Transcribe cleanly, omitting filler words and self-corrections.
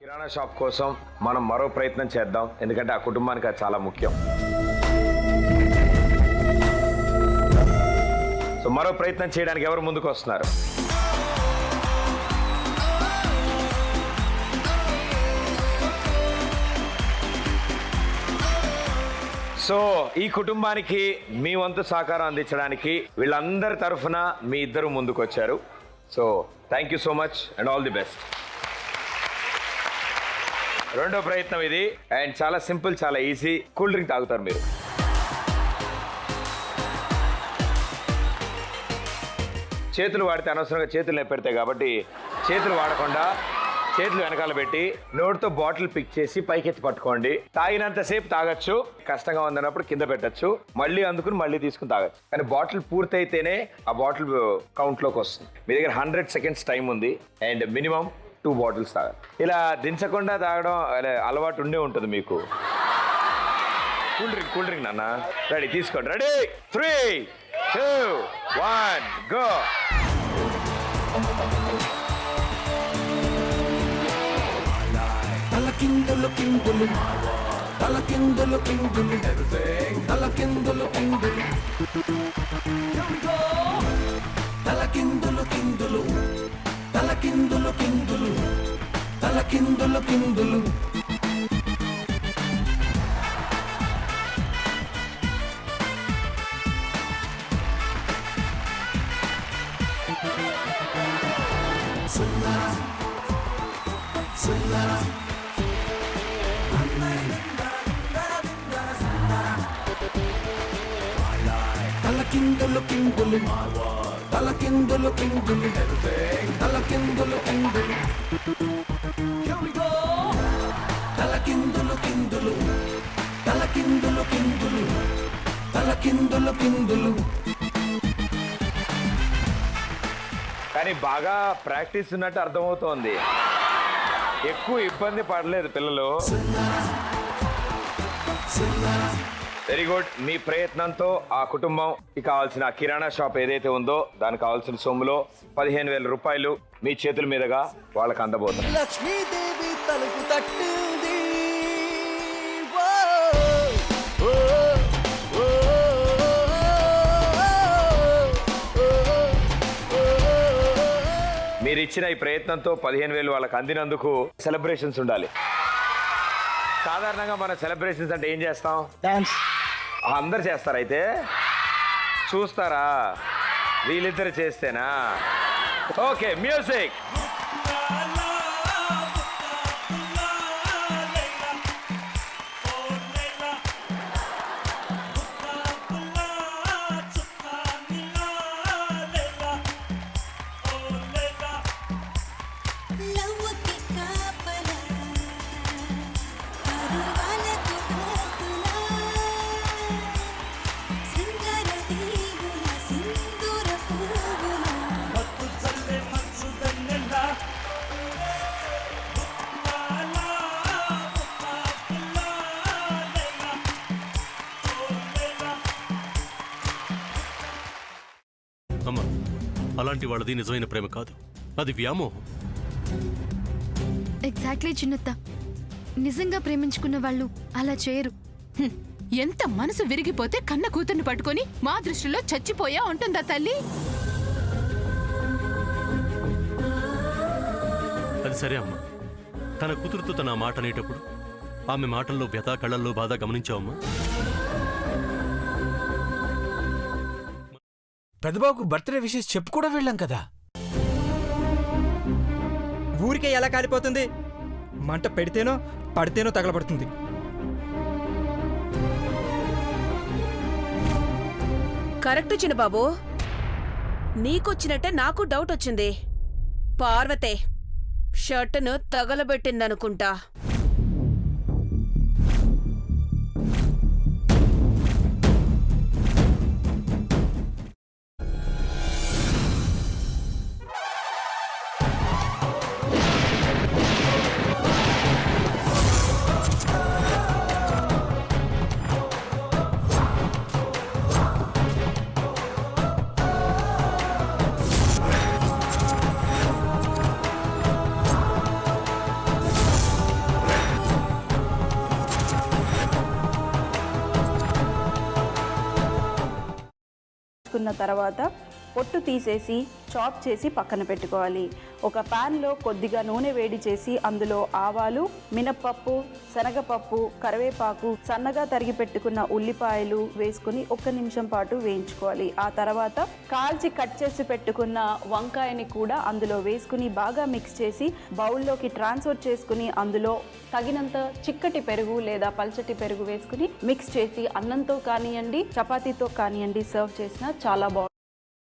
కిరాణా shop కోసం మనం మరో ప్రయత్నం చేద్దాం, ఎందుకంటే ఆ కుటుంబానికి అది చాలా ముఖ్యం. సో మరో ప్రయత్నం చేయడానికి ఎవరు ముందుకు వస్తున్నారు? సో ఈ కుటుంబానికి మీ వంతు సహకారం అందించడానికి వీళ్ళందరి తరఫున మీ ఇద్దరు ముందుకు వచ్చారు. So thank you so much and all the best. రెండో ప్రయత్నం ఇది, అండ్ చాలా సింపుల్, చాలా ఈజీ. కూల్ డ్రింక్ తాగుతారు మీరు. చేతులు వాడితే అనవసరంగా చేతులు పెడతాయి కాబట్టి చేతులు వాడకుండా చేతులు వెనకాల పెట్టి నోటితో బాటిల్ పిక్ చేసి పైకెత్తి పట్టుకోండి. తాగినంతసేపు తాగొచ్చు, కష్టంగా ఉందన్నప్పుడు కింద పెట్టచ్చు, మళ్ళీ అందుకుని మళ్ళీ తీసుకుని తాగొచ్చు. కానీ బాటిల్ పూర్తయితేనే ఆ బాటిల్ కౌంట్లోకి వస్తుంది. మీ దగ్గర 100 seconds టైం ఉంది అండ్ మినిమం 2 బాటిల్స్ తాగాలి. ఇలా దించకుండా తాగడం అలవాటు ఉండే ఉంటుంది మీకు. కూల్ డ్రింక్ నాన్న. రెడీ, తీసుకోండి. Ready, 3, 2, 1 go. తలకిందులు కిందులు తలకిందులు కిందులు తలకిందులు కిందులు తలకిందులు కిందులు తలకిందులు కిందులు తలకిందులు కిందులు సుందరం సుందరం తలకిందులు కిందులు తలకిందులు కిందులు తలకిందులు కిందులు తలకిందులు కిందులు తలకిందులు కిందులు తలకిందులు కిందులు. కానీ బాగా ప్రాక్టీస్ ఉన్నట్టు అర్థమవుతోంది. ఎక్కువ ఇబ్బంది పడలేదు పిల్లలు. Very good. మీ ప్రయత్నంతో ఆ కుటుంబంకి కావాల్సిన కిరాణా షాప్ ఏదైతే ఉందో దానికి కావాల్సిన సొమ్ములో 15,000 రూపాయలు మీ చేతుల మీదుగా వాళ్ళకి అందబోతుంది. లక్ష్మీదేవి తలుపు తట్టింది. మీరు ఇచ్చిన ఈ ప్రయత్నంతో 15,000 వాళ్ళకి అందినందుకు సెలబ్రేషన్స్ ఉండాలి. సాధారణంగా మన సెలబ్రేషన్స్ అంటే ఏం చేస్తాం? డాన్స్. అందరు చేస్తారా? అయితే చూస్తారా? వీళ్ళిద్దరు చేస్తేనా? Okay, music. అమ్మా, అలాంటి వాళ్ళది నిజమైన ప్రేమ కాదు, అది వ్యామోహం. ఎగ్జాక్ట్లీ చిన్నత్త. నిజంగా ప్రేమించుకున్న వాళ్ళు అలా చేయరు. ఎంత మనసు విరిగిపోతే కన్న కూతుర్ని పట్టుకొని మా దృష్టిలో చచ్చిపోయా ఉంటుందా తల్లి? అది సరే అమ్మా, తన కూతురుతో తన మాట అనేటప్పుడు ఆమె మాటల్లో వ్యథ, కళ్ళల్లో బాధ గమనించావమ్మా? పెద్దబాబుకు బర్త్డే విషెస్ చెప్పు కూడా వెళ్ళాం కదా. ఊరికే ఎలా కాలిపోతుంది? మంట పెడితేనో పడితేనో తగలబడుతుంది. కరెక్ట్ చిన్నబాబు, నీకొచ్చినట్టే నాకు డౌట్ వచ్చింది. పార్వతే షర్టును తగలబెట్టిందనుకుంటా. వేసుకున్న తర్వాత పొట్టు తీసేసి చాప్ చేసి పక్కన పెట్టుకోవాలి. ఒక ప్యాన్లో కొద్దిగా నూనె వేడి చేసి అందులో ఆవాలు, మినప్పప్పు, శనగపప్పు, కరివేపాకు, సన్నగా తరిగి పెట్టుకున్న ఉల్లిపాయలు వేసుకుని 1 నిమిషం పాటు వేయించుకోవాలి. ఆ తర్వాత కాల్చి కట్ చేసి పెట్టుకున్న వంకాయని కూడా అందులో వేసుకుని బాగా మిక్స్ చేసి బౌల్లోకి ట్రాన్స్ఫర్ చేసుకుని అందులో తగినంత చిక్కటి పెరుగు లేదా పల్చటి పెరుగు వేసుకుని మిక్స్ చేసి అన్నంతో కానివ్వండి, చపాతీతో కానివ్వండి సర్వ్ చేసినా చాలా బాగుంటుంది.